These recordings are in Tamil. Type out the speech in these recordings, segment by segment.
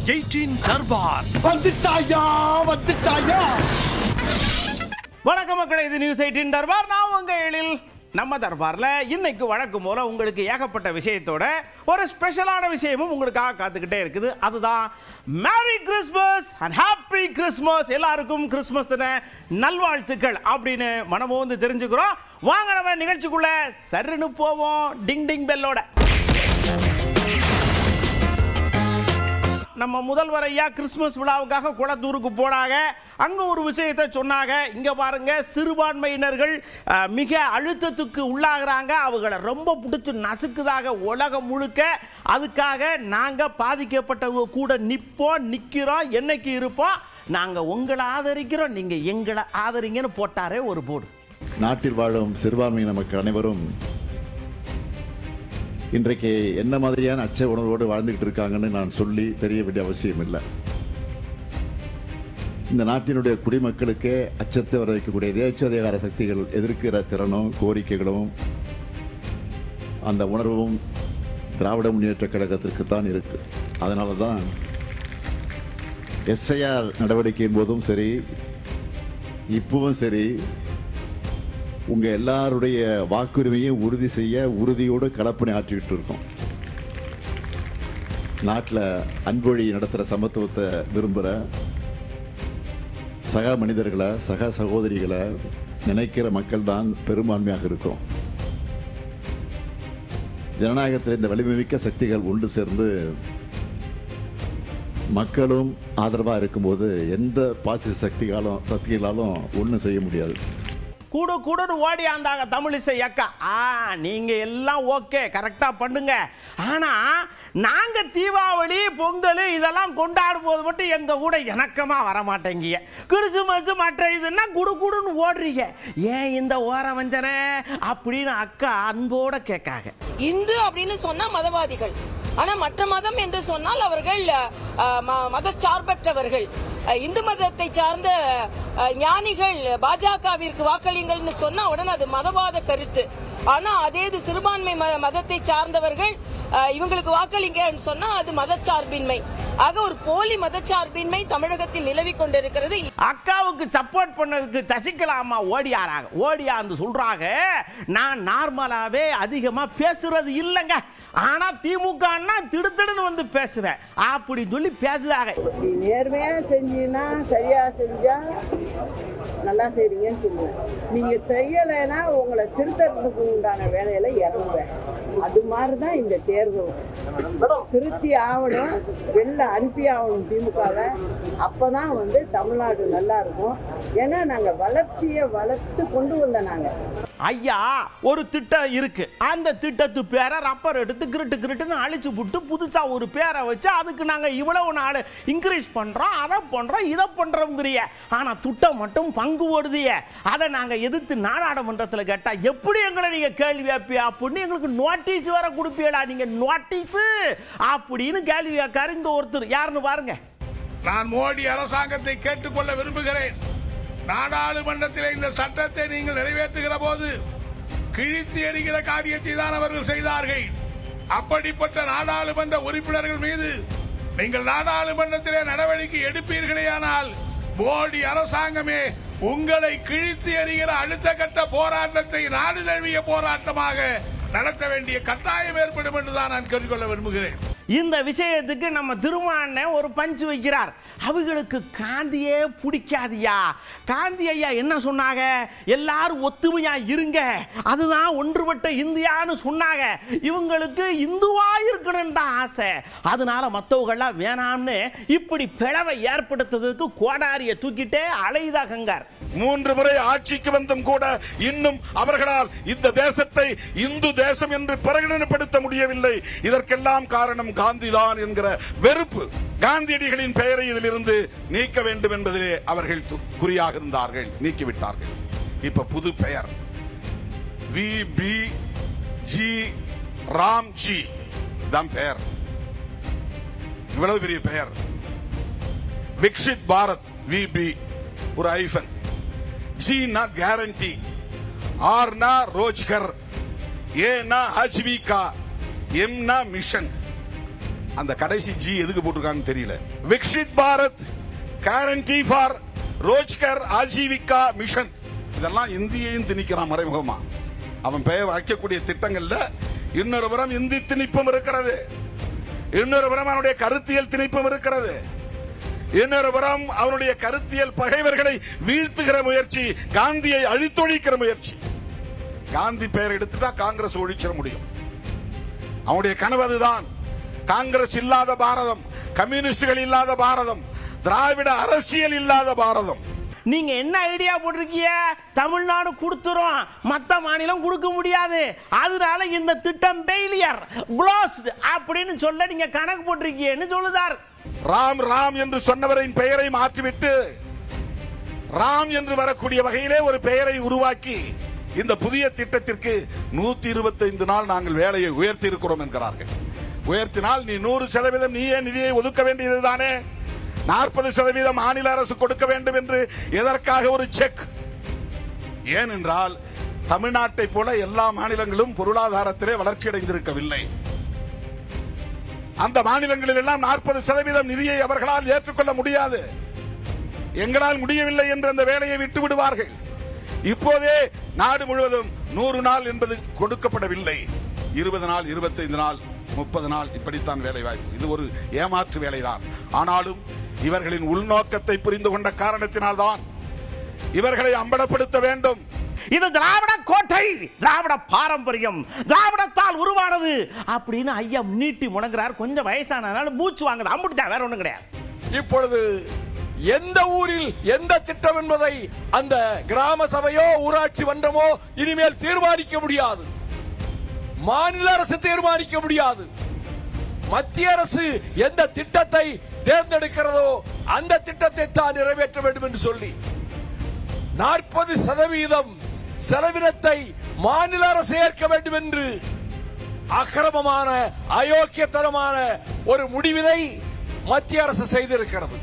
18 தர்பார். வந்துட்டாயா. வணக்கம் மக்களே, இது நியூஸ் 18 தர்பார். நான் உங்க எழில். நம்ம தர்பார்ல இன்னைக்கு வழக்கம் போல உங்களுக்கு ஏகப்பட்ட விஷயத்தோட ஒரு ஸ்பெஷலான விஷயமும் உங்களுக்காக காத்துக்கிட்டே இருக்குது. அதுதான் merry Christmas and happy Christmas. எல்லாருக்கும் கிறிஸ்மஸ் தின நல்வாழ்த்துக்கள் அப்படின்னு மனமோ வந்து தெரிஞ்சுக்கிறோம். வாங்க நம்ம நிகழ்ச்சிக்குள்ள சருன்னு போவோம் டிங் டிங் பெல்லோட. நம்ம முதல்வர் ஐயா கிறிஸ்மஸ் விழாவுக்காக குளத்தூருக்கு போனாங்க. அங்கே ஒரு விஷயத்தை சொன்னாங்க. இங்கே பாருங்க, சிறுபான்மையினர்கள் மிக அழுத்தத்துக்கு உள்ளாகிறாங்க. அவங்களை ரொம்ப பிடிச்சி நசுக்குதாக உலகம் முழுக்க. அதுக்காக நாங்கள் பாதிக்கப்பட்டவங்க கூட நிற்கிறோம், என்னைக்கு இருப்போம். நாங்கள் உங்களை ஆதரிக்கிறோம், நீங்கள் எங்களை ஆதரிங்கன்னு போட்டாரே ஒரு போர்டு. நாட்டில் வாழும் சிறுபான்மையின மக்கள் அனைவரும் இன்றைக்கு என்ன மாதிரியான அச்ச உணர்வோடு வாழ்ந்துகிட்டு இருக்காங்கன்னு நான் சொல்லி தெரிய வேண்டிய அவசியம் இல்லை. இந்த நாட்டினுடைய குடிமக்களுக்கே அச்சத்தை வர வைக்கக்கூடிய தேசிய சக்திகள் எதிர்க்கிற திறனும் கோரிக்கைகளும் அந்த உணர்வும் திராவிட முன்னேற்ற கழகத்திற்கு தான் இருக்கு. அதனால தான் எஸ்ஐஆர் நடவடிக்கையின் போதும் சரி, இப்பவும் சரி, உங்க எல்லாருடைய வாக்குரிமையை உறுதி செய்ய உறுதியோடு களப்பணி ஆற்றிக்கிட்டு இருக்கோம். நாட்டில் அன்பொழி நடத்துகிற சமத்துவத்தை விரும்புகிற சக மனிதர்களை, சக சகோதரிகளை நினைக்கிற மக்கள் தான் பெரும்பான்மையாக இருக்கும். ஜனநாயகத்தில் இந்த வலிமைமிக்க சக்திகள் ஒன்று சேர்ந்து மக்களும் ஆதரவாக இருக்கும்போது எந்த பாசிச சக்திகளாலும் ஒன்றும் செய்ய முடியாது. கூடுன்னு ஓடி ஆந்தாங்க தமிழிசை அக்கா. நீங்க எல்லாம் ஓகே, கரெக்டா பண்ணுங்க. ஆனா நாங்க தீபாவளி பொங்கல் இதெல்லாம் கொண்டாடும் போது மட்டும் எங்க கூட இணக்கமா வர மாட்டேங்க. கிறிஸ்துமஸ் மற்ற இதுன்னா குடுன்னு ஓடுறீங்க, ஏன் இந்த ஓர வஞ்சனை அப்படின்னு அக்கா அன்போட கேட்காங்க. இந்து அப்படின்னு சொன்னா மதவாதிகள், ஆனா மற்ற மதம் என்று சொன்னால் அவர்கள் மதச்சார்பற்றவர்கள். இந்து மதத்தை சார்ந்த ஞானிகள் பாஜகவிற்கு வாக்களிங்கள்னு சொன்னா உடனே அது மதவாத கருத்து. ஆனா அதே இது சிறுபான்மை மதத்தை சார்ந்தவர்கள் இவங்களுக்கு வாக்களிங்கன்னு சொன்னா அது மதச்சார்பின்மை. ஆக ஒரு போலி மதச்சார்பின்மை தமிழகத்தில் நிலவி கொண்டிருக்கிறது. அக்காவுக்கு சப்போர்ட் பண்ணதுக்கு சசிகலாமா ஓடியாந்து சொல்றாங்க, நான் நார்மலாவே அதிகமா பேசுறது இல்லைங்க, ஆனா திமுக திடுத்துடுன்னு வந்து பேசுவேன் அப்படின்னு சொல்லி பேசுறாங்க. நேர்மையா செஞ்சீங்கன்னா, சரியா செஞ்சா நல்லா செய்றீங்கன்னு சொல்லுவேன். நீங்க செய்யலைன்னா உங்களை திருத்தறதுக்கு உண்டான வேலையில இறங்குவேன். அது மாதிரிதான் இந்த தேர்வு. திருத்தி ஆகணும், வெளில அனுப்பி ஆகணும் திமுகவை. அப்பதான் தமிழ்நாடு நல்லா இருக்கும். ஏன்னா நாங்க வளர்ச்சியை வளர்த்து கொண்டு வந்த நாங்க. ஐயா ஒரு திட்டம் இருக்கு, அந்த திட்டத்து பேரை ரப்பர் எடுத்து கிருட்டுன்னு அழிச்சு விட்டு புதுசா ஒரு பேரை வச்சு அதுக்கு நாங்க இவ்வளவு நாள் இன்க்ரீஸ் பண்றோம், அதை பண்றோம், இதை பண்றோம்ங்கிறிய. ஆனா திட்டம் மட்டும் பங்கு ஓடுதிய. அதை நாங்க எதிர்த்து நாடாளுமன்றத்தில் கேட்டா எப்படி எங்களை நீங்க கேள்வி கேட்பியா அப்படின்னு எங்களுக்கு நோட்டீஸ் வேற கொடுப்பீடா. நீங்க நோட்டீஸ் அப்படின்னு கேள்வி கேட்காரு இந்த ஒருத்தர். யாருன்னு பாருங்க. நான் மோடி அரசாங்கத்தை கேட்டுக்கொள்ள விரும்புகிறேன். நாடாளுமன்றத்தில் இந்த சட்டத்தை நீங்கள் நிறைவேற்றுகிற போது கிழித்து எறிகிற காரியத்தை தான் அவர்கள் செய்தார்கள். அப்படிப்பட்ட நாடாளுமன்ற உறுப்பினர்கள் மீது நீங்கள் நாடாளுமன்றத்திலே நடவடிக்கை எடுப்பீர்களேயானால் மோடி அரசாங்கமே உங்களை கிழித்து எறிகிற அடுத்த கட்ட போராட்டத்தை நாடு தழுவிய போராட்டமாக நடத்த வேண்டிய கட்டாயம் ஏற்படும் என்றுதான் நான் கேட்டுக்கொள்ள விரும்புகிறேன். இந்த விஷயத்துக்கு நம்ம திருமாவளவன் ஒரு பஞ்சு வைக்கிறார். அவங்களுக்கு காந்தியே பிடிக்காதியா. காந்தி ஐயா என்ன சொன்னாங்க? எல்லாரும் ஒத்துமையா இருங்க, அதுதான் ஒன்றுபட்ட இந்தியான்னு சொன்னாங்க. இவங்களுக்கு இந்துவா இருக்கணும் தான் ஆசை. அதனால மற்றவங்களாம் வேணாம்னு இப்படி பிளவை ஏற்படுத்துறதுக்கு கோடாரியை தூக்கிட்டே அலைதாகங்கார். 3 முறை ஆட்சிக்கு வந்தும் கூட இன்னும் அவர்களால் இந்த தேசத்தை இந்து தேசம் என்று பிரகடனப்படுத்த முடியவில்லை. இதற்கெல்லாம் காரணம் காந்திதான் என்கிற வெறுப்பு. காந்தியடிகளின் பெயரை இதிலிருந்து நீக்க வேண்டும் என்பதிலே அவர்கள் குறியாக இருந்தார்கள், நீக்கிவிட்டார்கள். இப்ப புது பெயர் VBG ராம்ஜி தான் பெயர். இவ்வளவு பெரிய பெயர். விக்ஷித் பாரத் VB ஒரு ஐஃபன், ஜீனா கேரண்டி, ஆர்னா ரோஜ்கர், ஏனா ஆஜீவிகா, எம்னா மிஷன். அந்த கடைசி ஜி எதுக்கு போட்டிருக்கான்னு தெரியல. Viksit Bharat guarantee for Rozgar Ajeevika mission, இதெல்லாம் இந்தியையும் திணிக்கிறான் மறைமுகமா. அவன் பெயர் வைக்கக்கூடிய திட்டங்கள்ல இன்னொரு புறம் இந்தி திணிப்பும் இருக்கிறது, இன்னொரு புறம் அவனுடைய கருத்தியல் திணிப்பும் இருக்கிறது, இன்னொரு புறம் அவனுடைய கருத்தியல் பகைவர்களை வீழ்த்துகிற முயற்சி, காந்தியை அழித்தொழிக்கிற முயற்சி. காந்தி பெயர் எடுத்துட்டா காங்கிரஸ் ஒழிச்சிட முடியும். அவனுடைய கனவு அதுதான். காங்கிரஸ் இல்லாத பாரதம், கம்யூனிஸ்டுகள் இல்லாத பாரதம், திராவிட அரசியல் இல்லாத பாரதம். நீங்க என்ன ஐடியா போட்டிருக்கீங்க? தமிழ்நாடு கொடுத்துரும், மத்த மாநிலம் கொடுக்க முடியாது, அதனால இந்த திட்டம் ஃபெயிலியர், க்ளோஸ்ட் அப்படின்னு சொல்ல நீங்க கணக்கு போட்டிருக்கீங்கன்னு சொல்லுதார். ராம் ராம் என்று சொன்னவரின் பெயரை மாற்றிவிட்டு ராம் என்று வரக்கூடிய வகையிலே ஒரு பெயரை உருவாக்கி இந்த புதிய திட்டத்திற்கு 125 நாள் நாங்கள் வேலையை உயர்த்தி இருக்கிறோம் என்கிறார்கள். உயர்த்தினால் நீ 100% நீயே நிதியை ஒதுக்க வேண்டியதுதானே? 40% மாநில அரசு கொடுக்க வேண்டும் என்று எதற்காக ஒரு செக்? ஏனென்றால் தமிழ்நாட்டை போல எல்லா மாநிலங்களும் பொருளாதாரத்திலே வளர்ச்சி அடைந்திருக்கவில்லை. அந்த மாநிலங்களில் எல்லாம் 40% நிதியை அவர்களால் ஏற்றுக்கொள்ள முடியாது. எங்களால் முடியவில்லை என்று அந்த வேலையை விட்டு விடுவார்கள். இப்போதே நாடு முழுவதும் 100 நாள் என்பது கொடுக்கப்படவில்லை. 20 நாள், 25 நாள், 30 நாள், இப்படித்தான் வேலை வாய்ப்பு. இது ஒரு ஏமாற்று வேலைதான். ஆனாலும் இவர்களின் உள்நோக்கத்தை புரிந்து கொண்ட காரணத்தினால்தான் இவர்களை அம்பலப்படுத்த வேண்டும். இது திராவிட கோட்டை, திராவிட பாரம்பரியம், திராவிடத்தால் உருவானது அப்படின்னு ஐயா நீட்டி முழங்குறார். கொஞ்சம் வயசானதுனால மூச்சு வாங்குது, அம்புட்டுதான், வேற ஒண்ணும் கிடையாது. இப்பொழுது எந்த ஊரில் எந்த திட்டம் என்பதை அந்த கிராம சபையோ ஊராட்சி மன்றமோ இனிமேல் தீர்மானிக்க முடியாது. மாநில அரசு தீர்மானிக்க முடியாது. மத்திய அரசு எந்த திட்டத்தை தேர்ந்தெடுக்கிறதோ அந்த திட்டத்தை தான் நிறைவேற்ற வேண்டும் என்று சொல்லி 40% செலவினத்தை மாநில அரசு ஏற்க வேண்டும் என்று அக்கிரமமான அயோக்கியத்தனமான ஒரு முடிவினை மத்திய அரசு செய்திருக்கிறது.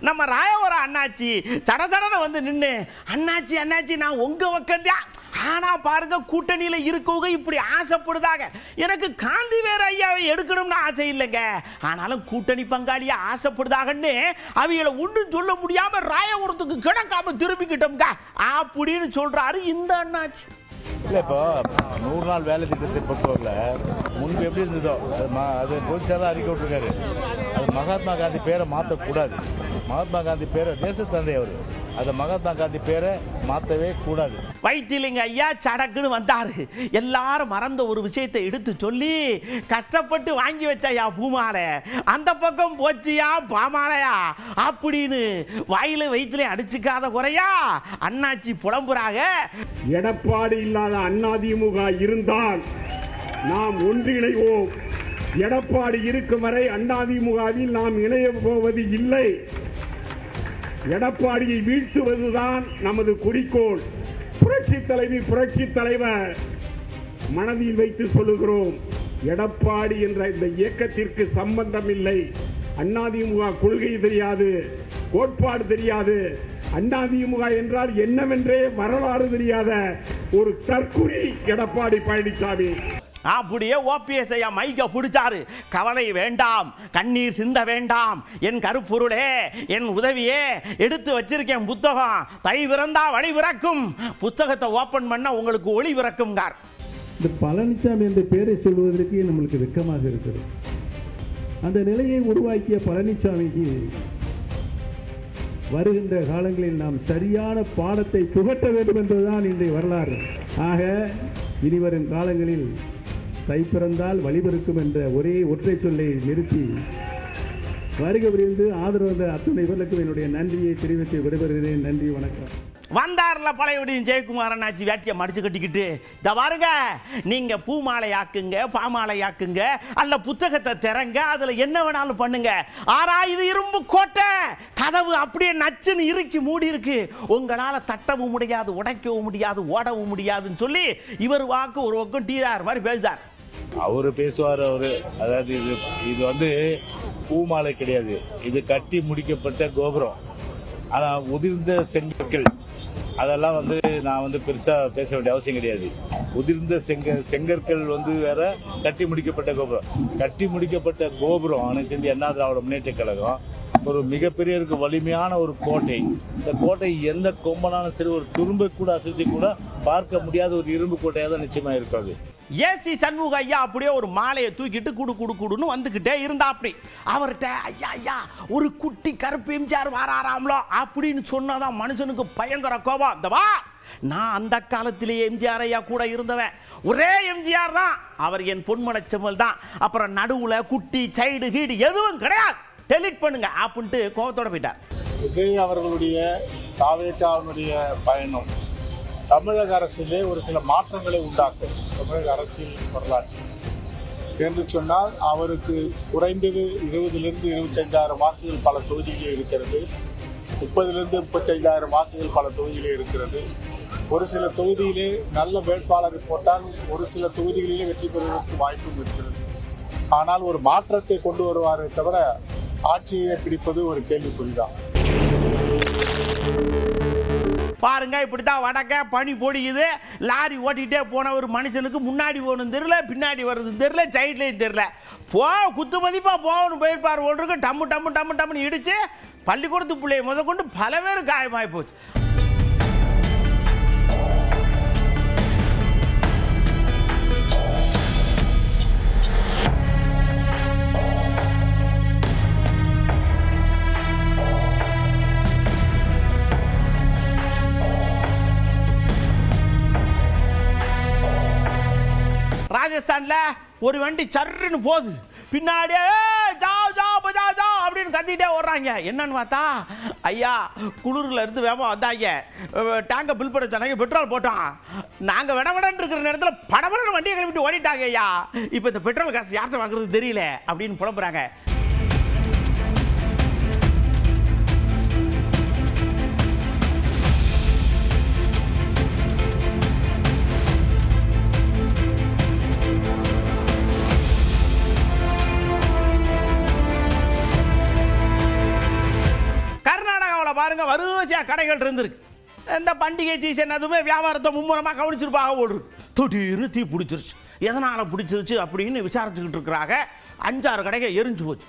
நம்ம ராயவர அண்ணாச்சி சடசடன வந்து நின்று, அண்ணாச்சி அண்ணாச்சி நான் உங்க பக்கம்தான், ஆனா பாருங்க கூட்டணியில இருக்கவங்க இப்படி ஆசைப்படுதாங்க. எனக்கு காந்தி வேற ஐயாவை எடுக்கணும்னு ஆசை இல்லைங்க, ஆனாலும் கூட்டணி பங்காளியா ஆசைப்படுதாகன்னு அவைகளை ஒன்றும் சொல்ல முடியாம ராயபுரத்துக்கு கிடக்காம திரும்பிக்கிட்டோம்ங்க அப்படின்னு சொல்றாரு இந்த அண்ணாச்சி. இல்லை, இப்போ 100 நாள் வேலை திட்டத்தை பொறுத்தவரையில் முன்பு எப்படி இருந்ததோ அது பொதுச்சாராக அறிக்கை விட்டுருக்காரு. அது மகாத்மா காந்தி பேரை மாற்றக்கூடாது. மகாத்மா காந்தி பேரை தேச தந்தை அவர், அதை மகாத்மா காந்தி பேரை மாற்றவே கூடாது. வைத்திலிங்க ஐயா சடக்குன்னு வந்தாரு. எல்லாரும் மறந்த ஒரு விஷயத்தை எடுத்து சொல்லி, கஷ்டப்பட்டு வாங்கி வச்சாயா பூமாலை, அந்த பக்கம் போச்சியா பாமாலையா அப்படின்னு வாயில வயிற்றுல அடிச்சுக்காத குறையா அண்ணாச்சி புலம்புறாக. எடப்பாடி இல்லாத அதிமுக இருந்தால் நாம் ஒன்றிணைவோம். எடப்பாடி இருக்கும் வரை அதிமுகவில் நாம் இணைய போவது இல்லை. எடப்பாடியை வீழ்த்துவதுதான் நமது குறிக்கோள். புரட்சி தலைவி, புரட்சி தலைவர் மனதில் வைத்து சொல்லுகிறோம். எடப்பாடி என்ற இந்த இயக்கத்திற்கு சம்பந்தம் இல்லை. அதிமுக கொள்கை தெரியாது, கோட்பாடு தெரியாது. அதிமுக என்றால் என்னவென்றே வரலாறு தெரியாத ஒரு தற்குறி எடப்பாடி பழனிசாமி. அப்படியே ஓபிஎஸ் ஐயா மைக்க பிடிச்சாரு. கவலை வேண்டாம், கண்ணீர் சிந்த வேண்டாம், என் கருப்பொருளே, என் உதவியே, எடுத்து வச்சிருக்கேன் புத்தகம், தை பிறந்தா வழி பிறக்கும், புத்தகத்தை ஓபன் பண்ண உங்களுக்கு ஒளி பிறக்கும். இந்த பழனிசாமி என்ற பெயரை சொல்வதற்கு நம்மளுக்கு வெட்கமாக இருக்கிறது. அந்த நிலையை உருவாக்கிய பழனிசாமிக்கு வருகின்ற காலங்களில் நாம் சரியான பாடத்தை புகட்ட வேண்டும் என்பதுதான் இன்றைய வரலாறு. ஆக இனிவரும் காலங்களில் தை பிறந்தால் வழிபிறக்கும் என்ற ஒரே ஒற்றை சொல்லை நிறுத்தி வருகை புரிந்து ஆதரவு அத்துணை இவர்களுக்கும் என்னுடைய நன்றியை தெரிவித்து விடைபெறுகிறேன். நன்றி, வணக்கம். வந்தார்ல பழையபடியும் ஜெயக்குமார் அண்ணாச்சி வேட்டியை மடிச்சு கட்டிக்கிட்டு, இந்த பாருங்க நீங்க பூமாலையாக்குங்க, பாமாலையாக்குங்க, அல்ல புத்தகத்தை திறங்க, அதுல என்ன வேணாலும் பண்ணுங்க, ஆனா இது இரும்பு கோட்டை, கதவு அப்படியே நச்சுன்னு இறுக்கி மூடி இருக்கு, உங்களால தட்டவும் முடியாது, உடைக்கவும் முடியாது, ஓடவும் முடியாதுன்னு சொல்லி இவர் வாக்கு ஒரு பக்கம் டீரார் மாதிரி பேசுறார். அவரு பேசுவார். அதாவது இது வந்து பூமாலை கிடையாது, இது கட்டி முடிக்கப்பட்ட கோபுரம். ஆனா உதிர்ந்த செங்கற்கள் அதெல்லாம் நான் பெருசா பேச வேண்டிய அவசியம் கிடையாது. உதிர்ந்த செங்கற்கள் வேற, கட்டி முடிக்கப்பட்ட கோபுரம் அனைத்து இந்திய அண்ணா திராவிட முன்னேற்ற கழகம் ஒரு மிகப்பெரிய வலிமையான ஒரு கோட்டை. இந்த கோட்டை எந்த கொம்பனாலும் சரி ஒரு துரும்பை கூட அசைத்து கூட பார்க்க முடியாத ஒரு இரும்பு கோட்டையாக தான் நிச்சயமா இருக்காது. ஏசி சண்முக ஐயா அப்படியே ஒரு மாலையை தூக்கிட்டு குடுன்னு வந்துகிட்டே இருந்தா. அப்படி அவர்கிட்ட ஐயா ஒரு குட்டி கருப்பு எம்ஜிஆர் வாராராம்லோ அப்படின்னு சொன்னாதான் மனுஷனுக்கு பயங்கர கோபம். அந்தவா நான் அந்த காலத்திலேயே எம்ஜிஆர் ஐயா கூட இருந்தவன், ஒரே எம்ஜிஆர் தான், அவர் என் பொன்மனச்செம்மல் தான், அப்புறம் நடுவுல குட்டி சைடு கீடு எதுவும் கிடையாது, டெலிட் பண்ணுங்க அப்படின்ட்டு கோபத்தோட போயிட்டார். விஜய் அவர்களுடைய தாவேக்காவினுடைய பயணம் தமிழக அரசியலே ஒரு சில மாற்றங்களை உண்டாக்கும். தமிழக அரசியல் வரலாற்று என்று சொன்னால் அவருக்கு குறைந்தது 20,000 to 25,000 வாக்குகள் பல தொகுதியிலே இருக்கிறது. 30,000 to 35,000 வாக்குகள் பல தொகுதியிலே இருக்கிறது. ஒரு சில தொகுதியிலே நல்ல வேட்பாளரை போட்டால் ஒரு சில தொகுதிகளிலே வெற்றி பெறுவதற்கு வாய்ப்பும் இருக்கிறது. ஆனால் ஒரு மாற்றத்தை கொண்டு வருவாரே தவிர ஆட்சியை பிடிப்பது ஒரு கேள்விக்குறிதான். பாருங்க, இப்படித்தான் வடக்க பனி பொடிக்குது. லாரி ஓட்டிகிட்டே போன ஒரு மனுஷனுக்கு முன்னாடி போகணும் தெரியல, பின்னாடி வர்றது தெரியல, சைட்லேயும் தெரியல. குத்து மதிப்பா போகணும் போயிருப்பார் ஒன்றுக்கு டம்முன்னு இடிச்சு பள்ளிக்கூடத்து பிள்ளையை முதற்கொண்டு பல பேர் காயமாகி போச்சு. ராஜஸ்தான்ல ஒரு வண்டி சர்ன்னு போகுது, பின்னாடியே ஜாவ் அப்படின்னு கத்திட்டே ஓடுறாங்க. என்னன்னு பார்த்தா ஐயா குளிர்ல இருந்து வேகமா வந்தாங்க, டேங்கை பில் பண்ண சொன்னாங்க, பெட்ரோல் போட்டோம். நாங்கள் விடவிடன்னு இருக்கிற நேரத்தில் படபடன்னு வண்டியை கிளம்பிட்டு ஓடிட்டாங்க. ஐயா இப்போ இந்த பெட்ரோல் காசு யார்கிட்ட வாங்குறது தெரியல அப்படின்னு புலம்புறாங்க. பாருங்க, வரிசையா கடைகள் இருந்திருக்கு. இந்த பண்டிகை சீசன் அதுவுமே வியாபாரத்தை மும்முரமாக கவனிச்சிருப்பாங்க போல் இருக்கு. திடீர்னு தீ பிடிச்சிருச்சு. எதனால் பிடிச்சிருச்சு அப்படின்னு விசாரிச்சுக்கிட்டு இருக்கிறாங்க. 5-6 கடைகள் எரிஞ்சு போச்சு.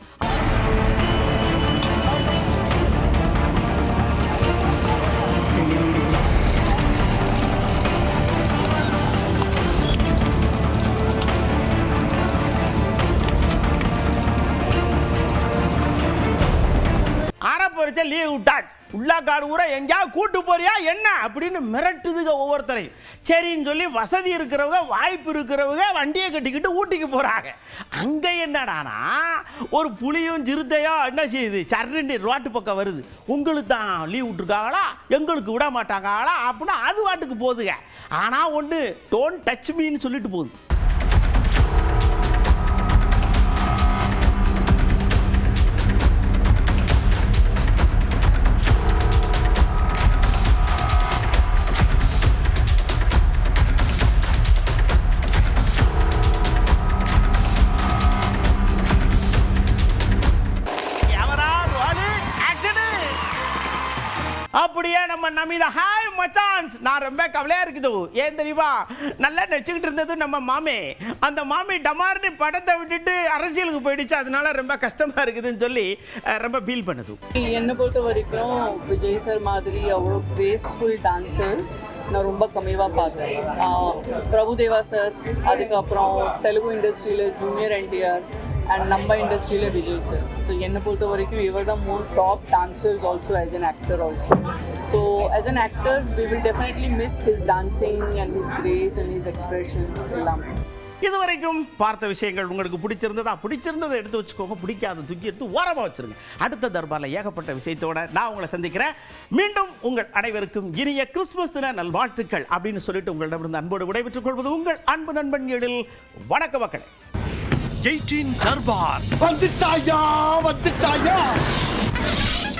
லீவ் விட்டாச்சு, உள்ளாக்காடு ஊரை எங்கேயாவது கூட்டு போறியா என்ன அப்படின்னு மிரட்டுதுங்க ஒவ்வொருத்தரையும். சரின்னு சொல்லி வசதி இருக்கிறவங்க வாய்ப்பு இருக்கிறவங்க வண்டியை கட்டிக்கிட்டு ஊட்டிக்கு போறாங்க. அங்க என்னடானா ஒரு புலியும் சிறுத்தையோ என்ன செய்யுது, சர்ன்னு ரோட்டு பக்கம் வருது. உங்களுக்கு தான் லீவ் விட்டுருக்காங்களா, எங்களுக்கு விட மாட்டாங்களா அப்படின்னு அது வாட்டுக்கு போகுதுங்க. ஆனா ஒன்று டோன்ட் டச் மீன்னு சொல்லிட்டு போகுது. அப்படியே நம்ம நமிதா ஹாய் மச்சான்ஸ், நான் ரொம்ப கவலையா இருக்குது. ஏன் தெரியுமா, நல்லா நடிச்சுக்கிட்டு இருந்தது நம்ம மாமே. அந்த மாமி டமார்னு படத்தை விட்டுட்டு அரசியலுக்கு போயிடுச்சு, அதனால ரொம்ப கஷ்டமா இருக்குதுன்னு சொல்லி ரொம்ப ஃபீல் பண்ணுது. என்னை பொறுத்த வரைக்கும் விஜய் சார் மாதிரி அவ்வளோ கிரேஸ்ஃபுல் டான்ஸர் நான் ரொம்ப கம்மியாக பார்த்தேன். பிரபுதேவா சார், அதுக்கப்புறம் தெலுங்கு இண்டஸ்ட்ரியில் ஜூனியர் என்டிஆர் and நம்ம இண்டஸ்ட்ரியில் விஜய் சார். ஸோ என்னை பொறுத்த வரைக்கும் இவர் தான் more top dancers also as an actor also. So as an actor we will definitely miss his dancing and his grace and his expressions எல்லாமே. இதுவரைக்கும் பார்த்த விஷயங்கள் உங்களுக்கு பிடிச்சிருந்ததை எடுத்து வச்சுக்கோங்க, பிடிக்காத தூக்கி எடுத்து ஓரமாக வச்சிருங்க. அடுத்த தர்பாரில் ஏகப்பட்ட விஷயத்தோட நான் உங்களை சந்திக்கிறேன். மீண்டும் உங்கள் அனைவருக்கும் இனிய கிறிஸ்துமஸ் தின நல்வாழ்த்துக்கள் அப்படின்னு சொல்லிட்டு உங்களிடமிருந்து அன்போடு விடைபெற்றுக் கொள்வது உங்கள் அன்பு நண்பன் எழில். வணக்க மக்களே. 18 தர்பார் வந்துட்டாயா